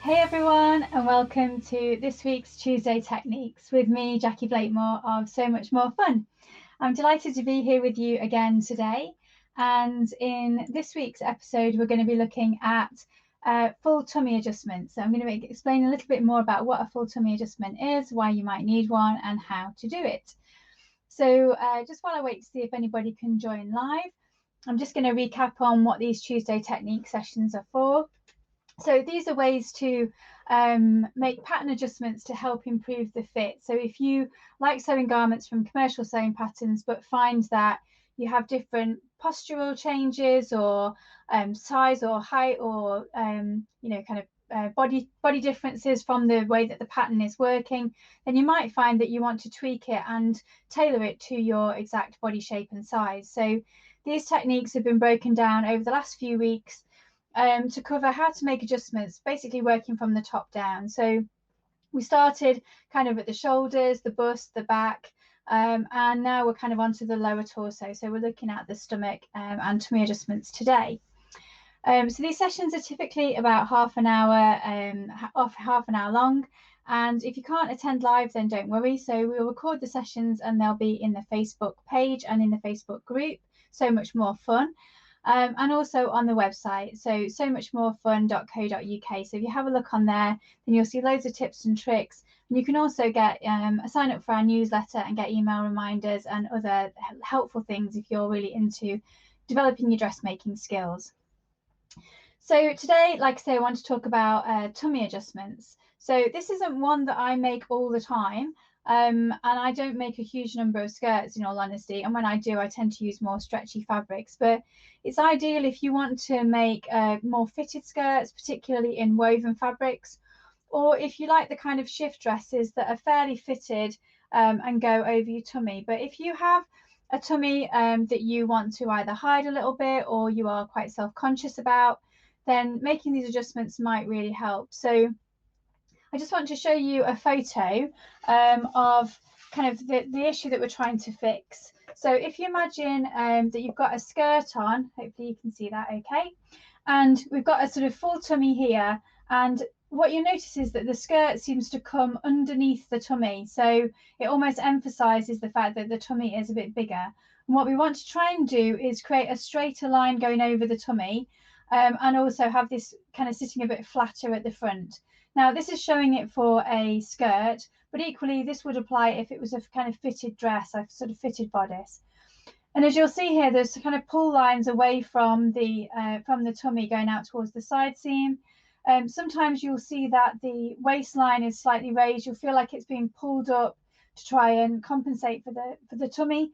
Hey everyone, and welcome to this week's Tuesday Techniques with me, Jackie Blakemore of So Much More Fun. I'm delighted to be here with you again today. And in this week's episode, we're going to be looking at full tummy adjustments. So I'm going to explain a little bit more about what a full tummy adjustment is, why you might need one, and how to do it. So just while I wait to see if anybody can join live, I'm just going to recap on what these Tuesday Technique sessions are for. So these are ways to make pattern adjustments to help improve the fit. So if you like sewing garments from commercial sewing patterns, but find that you have different postural changes or size or height or body differences from the way that the pattern is working, then you might find that you want to tweak it and tailor it to your exact body shape and size. So these techniques have been broken down over the last few weeks to cover how to make adjustments, basically working from the top down. So we started kind of at the shoulders, the bust, the back, and now we're kind of onto the lower torso. So we're looking at the stomach and tummy adjustments today. So these sessions are typically about half an hour long. And if you can't attend live, then don't worry. So we'll record the sessions and they'll be in the Facebook page and in the Facebook group, So Much More Fun. And also on the website, so muchmorefun.co.uk. So if you have a look on there, then you'll see loads of tips and tricks. And you can also get a sign up for our newsletter and get email reminders and other helpful things if you're really into developing your dressmaking skills. So today, like I say, I want to talk about tummy adjustments. So this isn't one that I make all the time. And I don't make a huge number of skirts, in all honesty. And when I do, I tend to use more stretchy fabrics. But it's ideal if you want to make more fitted skirts, particularly in woven fabrics, or if you like the kind of shift dresses that are fairly fitted and go over your tummy. But if you have a tummy that you want to either hide a little bit or you are quite self-conscious about, then making these adjustments might really help. So I just want to show you a photo of kind of the issue that we're trying to fix. So if you imagine that you've got a skirt on, hopefully you can see that okay, and we've got a sort of full tummy here, and what you notice is that the skirt seems to come underneath the tummy, so it almost emphasizes the fact that the tummy is a bit bigger. And what we want to try and do is create a straighter line going over the tummy, and also have this kind of sitting a bit flatter at the front. Now this is showing it for a skirt, but equally this would apply if it was a kind of fitted dress, a sort of fitted bodice. And as you'll see here, there's kind of pull lines away from the tummy going out towards the side seam. Sometimes you'll see that the waistline is slightly raised. You'll feel like it's being pulled up to try and compensate for the tummy.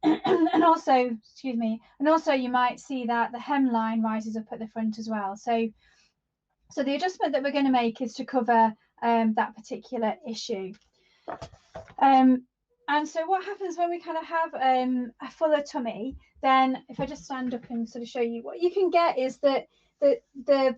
and also you might see that the hemline rises up at the front as well. So the adjustment that we're going to make is to cover that particular issue. And so what happens when we kind of have a fuller tummy, then if I just stand up and sort of show you, what you can get is that the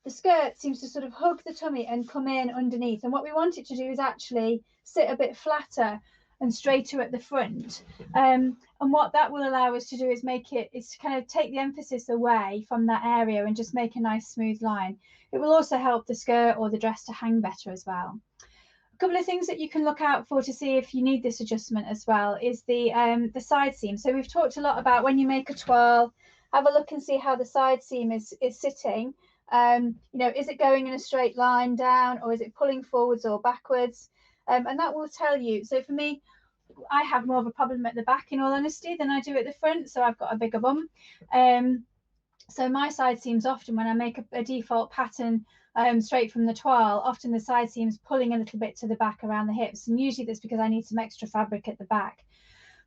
skirt seems to sort of hug the tummy and come in underneath. And what we want it to do is actually sit a bit flatter and straighter at the front. And what that will allow us to do is to kind of take the emphasis away from that area and just make a nice smooth line. It will also help the skirt or the dress to hang better as well. A couple of things that you can look out for to see if you need this adjustment as well is the side seam. So we've talked a lot about when you make a toile, have a look and see how the side seam is sitting. Is it going in a straight line down, or is it pulling forwards or backwards? And that will tell you. So for me, I have more of a problem at the back, in all honesty, than I do at the front. So I've got a bigger bum. So my side seams often, when I make a default pattern straight from the toile, often the side seam's pulling a little bit to the back around the hips. And usually that's because I need some extra fabric at the back.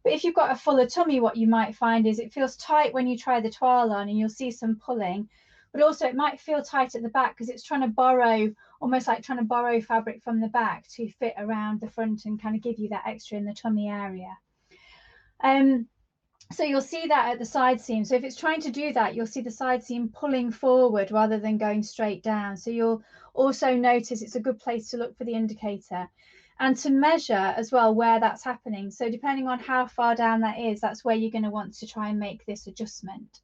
But if you've got a fuller tummy, what you might find is it feels tight when you try the toile on and you'll see some pulling. But also it might feel tight at the back because it's trying to borrow, almost like trying to borrow fabric from the back to fit around the front and kind of give you that extra in the tummy area. So you'll see that at the side seam. So if it's trying to do that, you'll see the side seam pulling forward rather than going straight down. So you'll also notice it's a good place to look for the indicator and to measure as well where that's happening. So depending on how far down that is, that's where you're going to want to try and make this adjustment.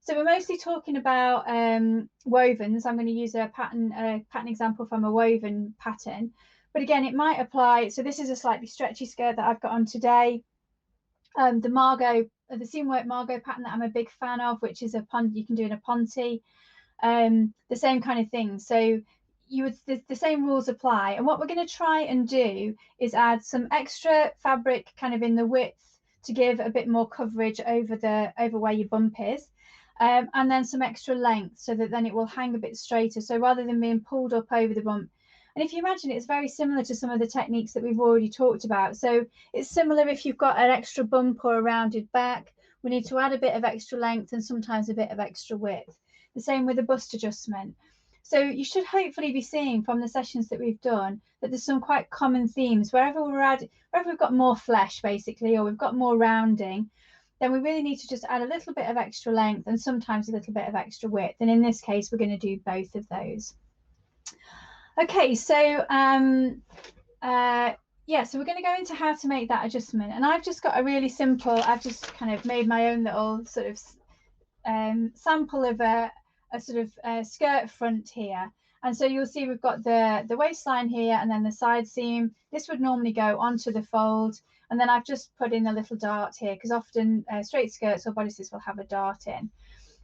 So we're mostly talking about wovens. I'm going to use a pattern example from a woven pattern, but again, it might apply. So this is a slightly stretchy skirt that I've got on today. The seamwork Margot pattern that I'm a big fan of, which is you can do in a ponte, the same kind of thing. So the same rules apply. And what we're going to try and do is add some extra fabric kind of in the width to give a bit more coverage over where your bump is. And then some extra length so that then it will hang a bit straighter. So rather than being pulled up over the bump. And if you imagine, it's very similar to some of the techniques that we've already talked about. So it's similar if you've got an extra bump or a rounded back, we need to add a bit of extra length and sometimes a bit of extra width. The same with the bust adjustment. So you should hopefully be seeing from the sessions that we've done that there's some quite common themes. Wherever we've got more flesh, basically, or we've got more rounding, then we really need to just add a little bit of extra length and sometimes a little bit of extra width. And in this case, we're going to do both of those. Okay, so yeah, so we're going to go into how to make that adjustment. And I've just got a really simple, I've just kind of made my own little sort of sample of a sort of skirt front here. And so you'll see we've got the waistline here and then the side seam. This would normally go onto the fold. And then I've just put in a little dart here because often straight skirts or bodices will have a dart in.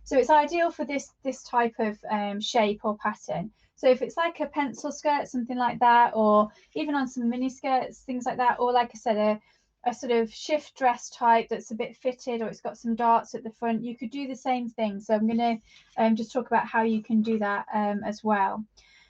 So it's ideal for this type of shape or pattern. So if it's like a pencil skirt, something like that, or even on some mini skirts, things like that, or like I said, a sort of shift dress type that's a bit fitted, or it's got some darts at the front, you could do the same thing. So I'm going to just talk about how you can do that as well.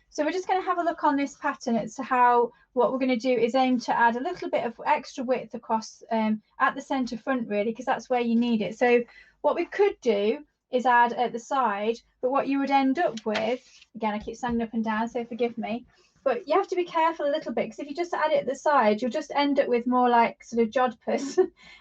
So we're just going to have a look on this pattern as to how what we're going to do is aim to add a little bit of extra width across at the centre front, really, because that's where you need it. So what we could do is add at the side, but what you would end up with, again, I keep standing up and down, so forgive me, but you have to be careful a little bit because if you just add it at the side, you'll just end up with more like sort of jodhpurs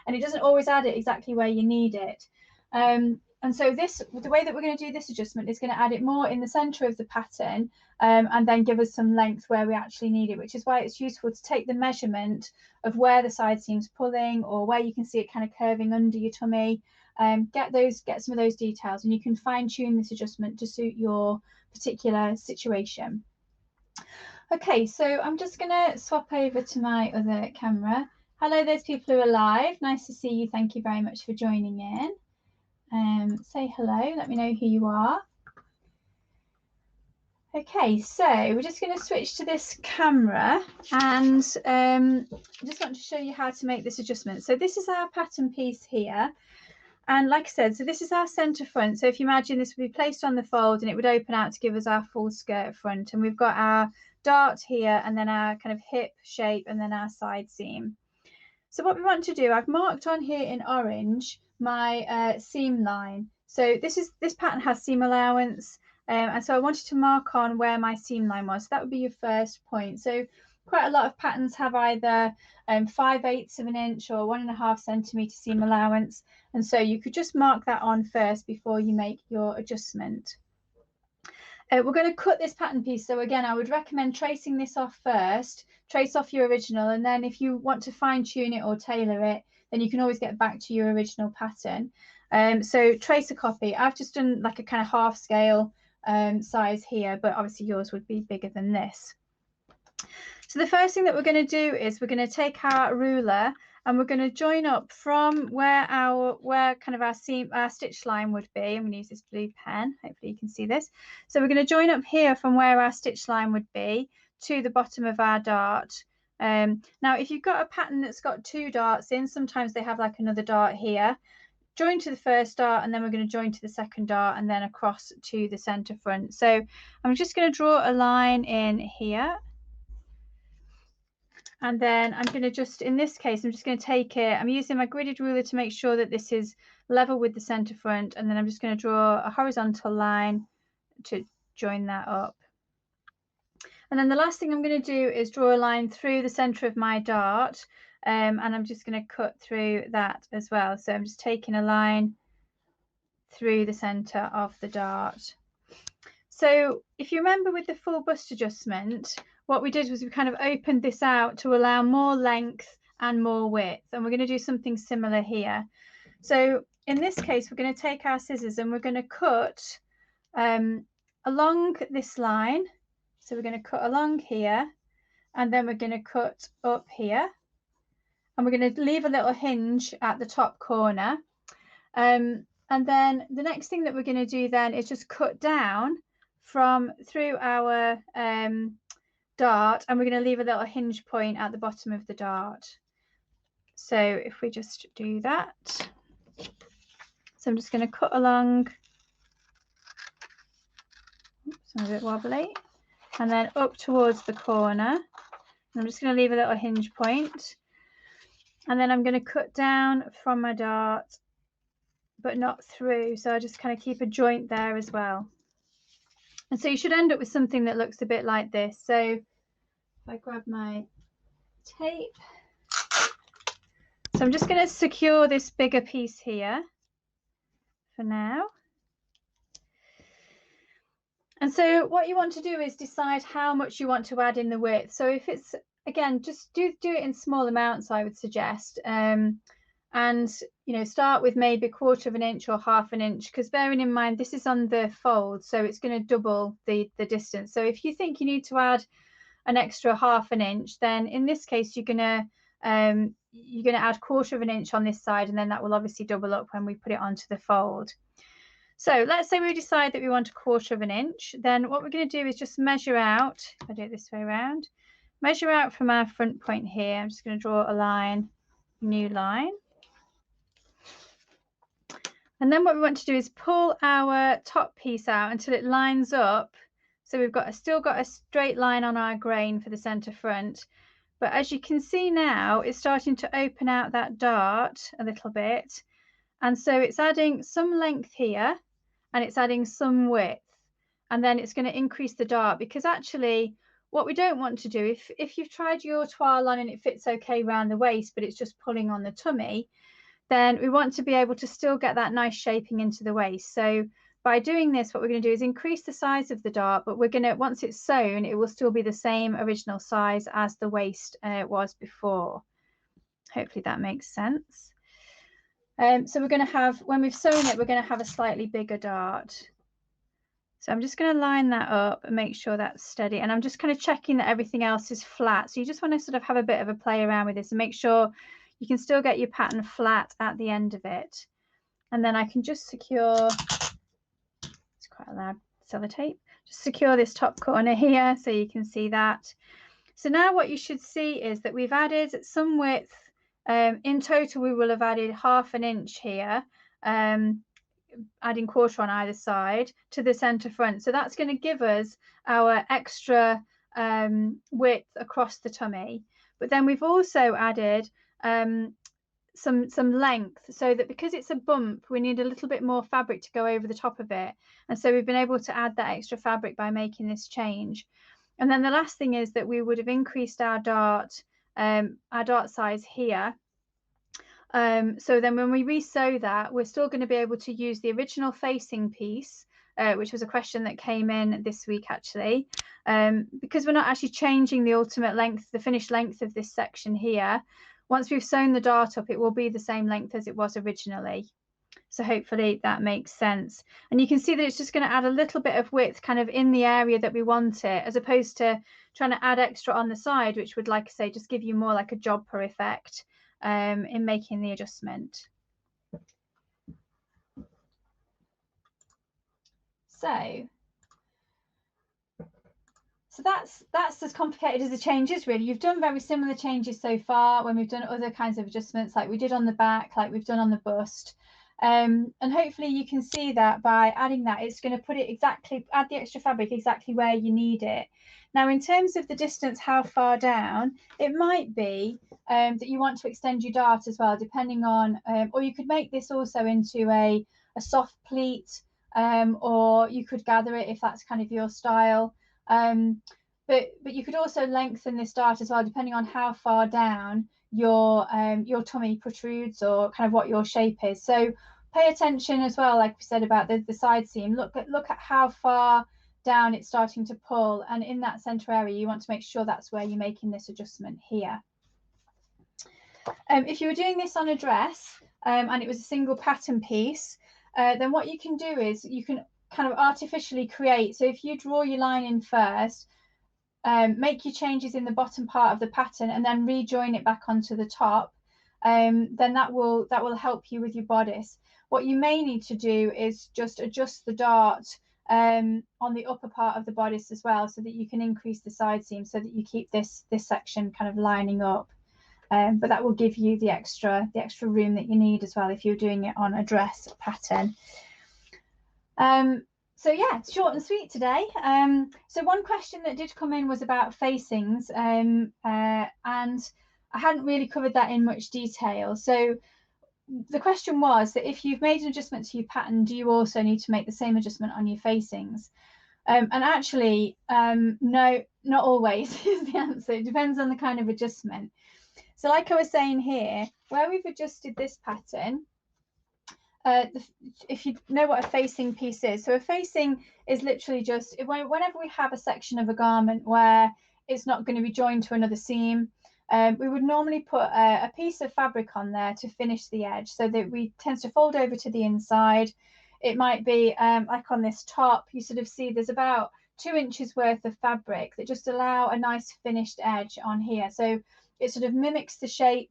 and it doesn't always add it exactly where you need it. And so the way that we're going to do this adjustment is going to add it more in the centre of the pattern and then give us some length where we actually need it, which is why it's useful to take the measurement of where the side seam's pulling or where you can see it kind of curving under your tummy. Get some of those details and you can fine tune this adjustment to suit your particular situation. Okay, so I'm just going to swap over to my other camera. Hello, those people who are live. Nice to see you. Thank you very much for joining in. Say hello, let me know who you are. Okay, so we're just going to switch to this camera and I just want to show you how to make this adjustment. So this is our pattern piece here. And like I said, so this is our centre front. So if you imagine this would be placed on the fold and it would open out to give us our full skirt front. And we've got our dart here and then our kind of hip shape and then our side seam. So what we want to do, I've marked on here in orange my seam line. So this pattern has seam allowance. And so I wanted to mark on where my seam line was. So that would be your first point. So quite a lot of patterns have either 5/8 of an inch or 1.5 centimetre seam allowance. And so you could just mark that on first before you make your adjustment. We're going to cut this pattern piece. So again, I would recommend tracing this off first, trace off your original. And then if you want to fine tune it or tailor it, then you can always get back to your original pattern. So trace a copy. I've just done like a kind of half scale size here, but obviously yours would be bigger than this. So the first thing that we're going to do is we're going to take our ruler and we're going to join up from where kind of our stitch line would be. I'm going to use this blue pen. Hopefully you can see this. So we're going to join up here from where our stitch line would be to the bottom of our dart. Now, if you've got a pattern that's got 2 darts in, sometimes they have like another dart here. Join to the first dart and then we're going to join to the second dart and then across to the centre front. So I'm just going to draw a line in here. And then I'm going to just, in this case, I'm just going to take it, I'm using my gridded ruler to make sure that this is level with the centre front. And then I'm just going to draw a horizontal line to join that up. And then the last thing I'm going to do is draw a line through the centre of my dart. And I'm just going to cut through that as well. So I'm just taking a line through the centre of the dart. So if you remember with the full bust adjustment, what we did was we kind of opened this out to allow more length and more width. And we're going to do something similar here. So in this case, we're going to take our scissors and we're going to cut along this line. So we're going to cut along here, and then we're going to cut up here, and we're going to leave a little hinge at the top corner. And then the next thing that we're going to do then is just cut down from through our dart, and we're going to leave a little hinge point at the bottom of the dart. So if we just do that, so I'm just going to cut along. Oops, I'm a bit wobbly, and then up towards the corner. I'm just going to leave a little hinge point, and then I'm going to cut down from my dart, but not through. So I just kind of keep a joint there as well. And so you should end up with something that looks a bit like this. So if I grab my tape, so I'm just going to secure this bigger piece here for now. And so what you want to do is decide how much you want to add in the width. So if it's, again, just do it in small amounts, I would suggest. And, you know, start with maybe 1/4 of an inch or 1/2 an inch, because bearing in mind, this is on the fold, so it's going to double the distance. So if you think you need to add an extra 1/2 an inch, then in this case, you're going to add 1/4 of an inch on this side, and then that will obviously double up when we put it onto the fold. So let's say we decide that we want 1/4 of an inch. Then what we're going to do is just measure out. If I do it this way around, measure out from our front point here. I'm just going to draw a line, new line. And then what we want to do is pull our top piece out until it lines up. So we've still got a straight line on our grain for the center front. But as you can see now, it's starting to open out that dart a little bit. And so it's adding some length here, and it's adding some width. And then it's going to increase the dart, because actually what we don't want to do, if you've tried your toile on and it fits okay around the waist, but it's just pulling on the tummy, then we want to be able to still get that nice shaping into the waist. So by doing this, what we're going to do is increase the size of the dart, but we're going to, once it's sewn, it will still be the same original size as the waist was before. Hopefully that makes sense. So we're going to have, when we've sewn it, we're going to have a slightly bigger dart. So I'm just going to line that up and make sure that's steady. And I'm just kind of checking that everything else is flat. So you just want to sort of have a bit of a play around with this and make sure you can still get your pattern flat at the end of it. And then I can just secure, it's quite a loud sellotape, just secure this top corner here so you can see that. So now what you should see is that we've added some width. In total, we will have added 1/2 an inch here, adding 1/4 on either side to the center front. So that's going to give us our extra width across the tummy. But then we've also added some length, so that because it's a bump, we need a little bit more fabric to go over the top of it. And so we've been able to add that extra fabric by making this change. And then the last thing is that we would have increased our dart size here. So then when we resew that, we're still going to be able to use the original facing piece, which was a question that came in this week actually, because we're not actually changing the ultimate length, the finished length of this section here. Once we've sewn the dart up, it will be the same length as it was originally. So hopefully that makes sense. And you can see that it's just going to add a little bit of width kind of in the area that we want it, as opposed to trying to add extra on the side, which would, like I say, just give you more like a jodhpur effect in making the adjustment. So that's as complicated as the changes, really. You've done very similar changes so far when we've done other kinds of adjustments, like we did on the back, like we've done on the bust. And hopefully you can see that by adding that, it's going to put it exactly, add the extra fabric exactly where you need it. Now, in terms of the distance, how far down, it might be that you want to extend your dart as well, depending on, or you could make this also into a soft pleat, or you could gather it if that's kind of your style. But you could also lengthen this dart as well, depending on how far down your tummy protrudes, or kind of what your shape is. So pay attention as well, like we said about the side seam. Look at how far down it's starting to pull, and in that center area you want to make sure that's where you're making this adjustment here. If you were doing this on a dress, and it was a single pattern piece, then what you can do is you can kind of artificially create. So if you draw your line in first, make your changes in the bottom part of the pattern and then rejoin it back onto the top, then that will help you with your bodice. What you may need to do is just adjust the dart on the upper part of the bodice as well, so that you can increase the side seam, so that you keep this section kind of lining up. But that will give you the extra room that you need as well if you're doing it on a dress pattern. So yeah, it's short and sweet today. So one question that did come in was about facings, and I hadn't really covered that in much detail. So the question was that if you've made an adjustment to your pattern, do you also need to make the same adjustment on your facings? And actually, no, not always is the answer. It depends on the kind of adjustment. So like I was saying here, where we've adjusted this pattern, if you know what a facing piece is, so a facing is literally just whenever we have a section of a garment where it's not going to be joined to another seam, we would normally put a piece of fabric on there to finish the edge, so that we tend to fold over to the inside. It might be like on this top, you sort of see there's about 2 inches worth of fabric that just allow a nice finished edge on here. So it sort of mimics the shape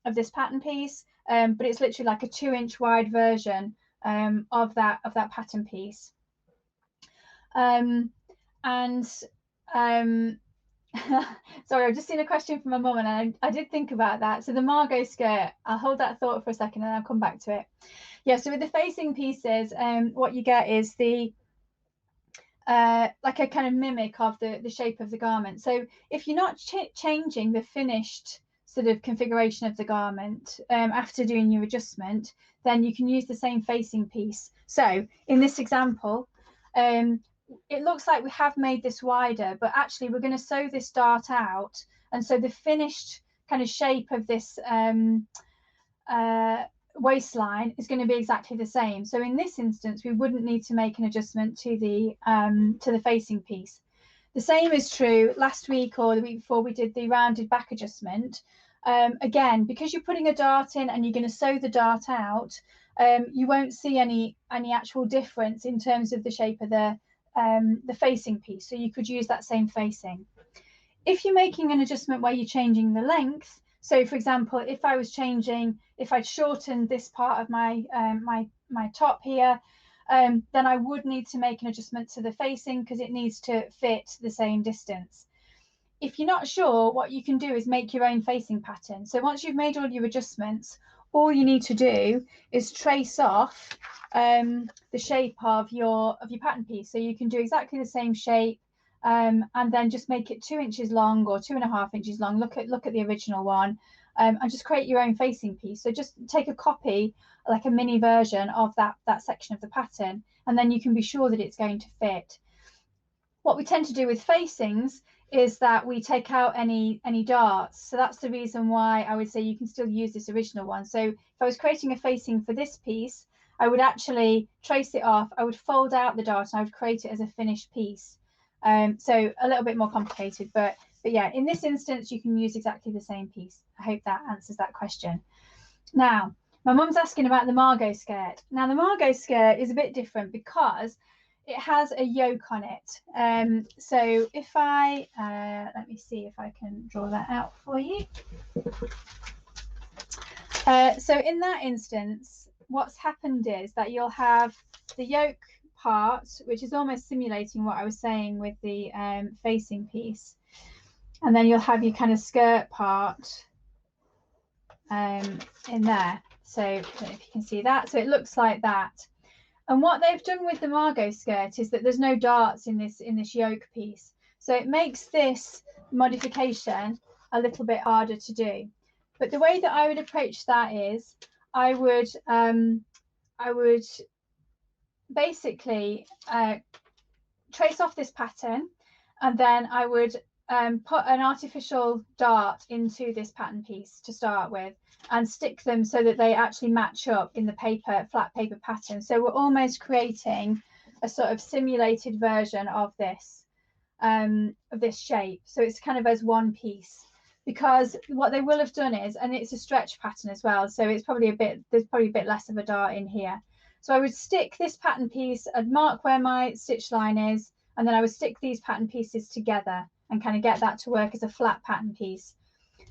of this pattern piece, but it's literally like a 2-inch wide version of that pattern piece. Sorry, I've just seen a question from my mum, and I did think about that. So the Margot skirt, I'll hold that thought for a second and I'll come back to it. Yeah, so with the facing pieces, what you get is the like a kind of mimic of the shape of the garment. So if you're not changing the finished sort of configuration of the garment after doing your adjustment, then you can use the same facing piece. So in this example, it looks like we have made this wider, but actually we're going to sew this dart out, and so the finished kind of shape of this waistline is going to be exactly the same. So in this instance, we wouldn't need to make an adjustment to the facing piece. The same is true last week or the week before we did the rounded back adjustment. Again, because you're putting a dart in and you're going to sew the dart out, you won't see any actual difference in terms of the shape of the facing piece. So you could use that same facing. If you're making an adjustment where you're changing the length, so for example, if I'd shortened this part of my my top here, then I would need to make an adjustment to the facing because it needs to fit the same distance. If you're not sure, what you can do is make your own facing pattern. So once you've made all your adjustments, all you need to do is trace off the shape of your pattern piece. So you can do exactly the same shape, and then just make it 2 inches long or 2.5 inches long. Look at the original one, and just create your own facing piece. So just take a copy, like a mini version of that section of the pattern, and then you can be sure that it's going to fit. What we tend to do with facings is that we take out any darts. So that's the reason why I would say you can still use this original one. So if I was creating a facing for this piece, I would actually trace it off, I would fold out the dart, and I would create it as a finished piece. So a little bit more complicated, but yeah, in this instance, you can use exactly the same piece. I hope that answers that question. Now, my mum's asking about the Margot skirt. Now, the Margot skirt is a bit different because it has a yoke on it. So if I, let me see if I can draw that out for you. So in that instance, what's happened is that you'll have the yoke part, which is almost simulating what I was saying with the facing piece. And then you'll have your kind of skirt part in there. So I don't know if you can see that. So it looks like that. And what they've done with the Margot skirt is that there's no darts in this yoke piece. So it makes this modification a little bit harder to do. But the way that I would approach that is I would basically trace off this pattern, and then I would put an artificial dart into this pattern piece to start with, and stick them so that they actually match up in the flat paper pattern. So we're almost creating a sort of simulated version of this shape. So it's kind of as one piece. because what they will have done is, and it's a stretch pattern as well, so it's probably there's probably a bit less of a dart in here. So I would stick this pattern piece, I'd mark where my stitch line is, and then I would stick these pattern pieces together and kind of get that to work as a flat pattern piece.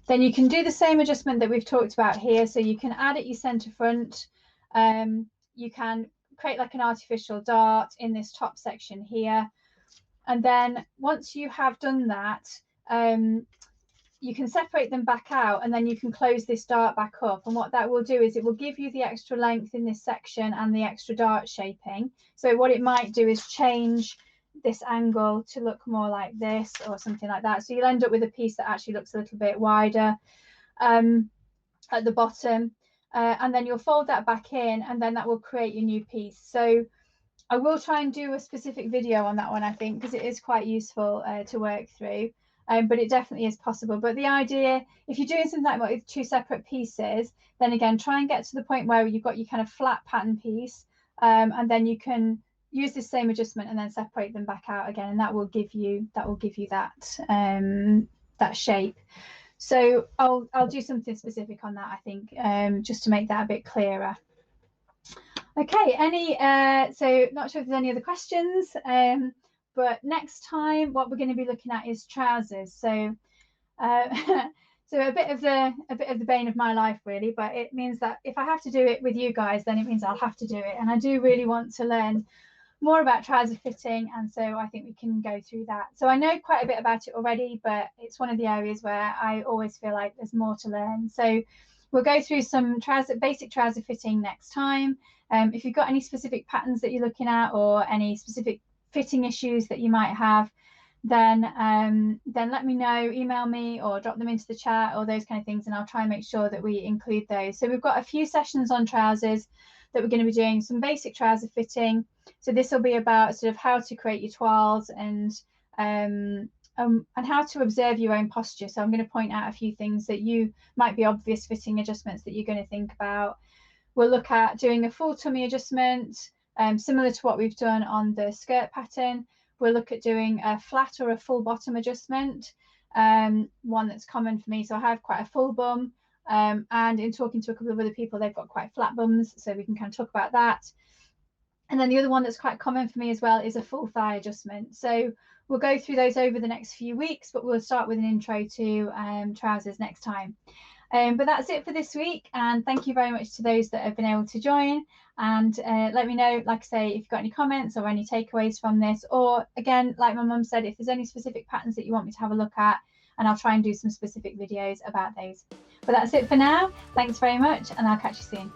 Then you can do the same adjustment that we've talked about here. So you can add at your center front. You can create like an artificial dart in this top section here. And then once you have done that, you can separate them back out, and then you can close this dart back up. And what that will do is it will give you the extra length in this section and the extra dart shaping. So what it might do is change this angle to look more like this or something like that. So you'll end up with a piece that actually looks a little bit wider at the bottom. And then you'll fold that back in, and then that will create your new piece. So I will try and do a specific video on that one, I think, because it is quite useful to work through. But it definitely is possible. But the idea, if you're doing something like that with two separate pieces, then again, try and get to the point where you've got your kind of flat pattern piece, and then you can use the same adjustment and then separate them back out again, and that will give you that shape. So I'll do something specific on that, I think, just to make that a bit clearer. Okay, so not sure if there's any other questions. But next time, what we're going to be looking at is trousers. So, so a bit of the bane of my life, really. But it means that if I have to do it with you guys, then it means I'll have to do it. And I do really want to learn more about trouser fitting, and so I think we can go through that. So I know quite a bit about it already, but it's one of the areas where I always feel like there's more to learn. So we'll go through some basic trouser fitting next time. If you've got any specific patterns that you're looking at, or any specific fitting issues that you might have, then let me know, email me or drop them into the chat or those kind of things, and I'll try and make sure that we include those. So we've got a few sessions on trousers that we're going to be doing, some basic trouser fitting. So this will be about sort of how to create your toiles and how to observe your own posture. So I'm going to point out a few things that you might be obvious fitting adjustments that you're going to think about. We'll look at doing a full tummy adjustment, similar to what we've done on the skirt pattern. We'll look at doing a flat or a full bottom adjustment, one that's common for me. So I have quite a full bum, and in talking to a couple of other people, they've got quite flat bums, so we can kind of talk about that. And then the other one that's quite common for me as well is a full thigh adjustment. So we'll go through those over the next few weeks, but we'll start with an intro to trousers next time. But that's it for this week, and thank you very much to those that have been able to join. And let me know, like I say, if you've got any comments or any takeaways from this, or again, like my mum said, if there's any specific patterns that you want me to have a look at, and I'll try and do some specific videos about those. But that's it for now. Thanks very much, and I'll catch you soon.